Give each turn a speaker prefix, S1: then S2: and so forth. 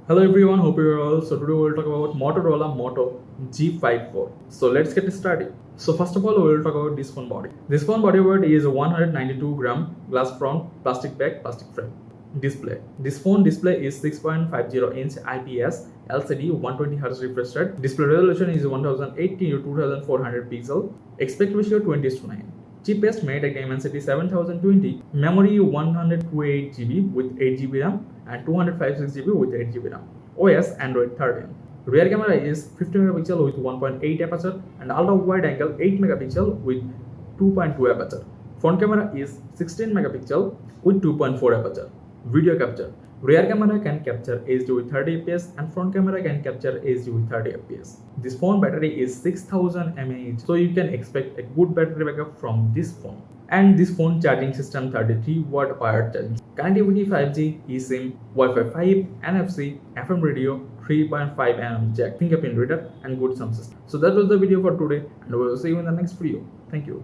S1: Hello everyone, hope you're well. So today we'll talk about Motorola Moto G54. So let's get started. So first of all, we'll talk about this phone body. This phone body weight is a 192-gram glass front, plastic back, plastic frame. Display. This phone display is 6.50-inch IPS LCD 120Hz refresh rate. Display resolution is 1080 to 2400 pixel. Aspect ratio 20:9. Cheapest MediaTek Dimensity 7020, memory 128GB with 8GB RAM and 256GB with 8GB RAM. OS Android 13. Rear camera is 50 megapixel with 1.8 aperture and ultra wide angle 8 megapixel with 2.2 aperture. Front camera is 16 megapixel with 2.4 aperture. Video capture. Rear camera can capture HD with 30 fps and front camera can capture HD with 30 fps. This phone battery is 6000 mAh, so you can expect a good battery backup from this phone. And this phone charging system 33-watt wired charging. Connectivity 5G, eSIM, Wi-Fi 5, NFC, FM radio, 3.5mm jack, fingerprint reader and good sound system. So that was the video for today and we will see you in the next video. Thank you.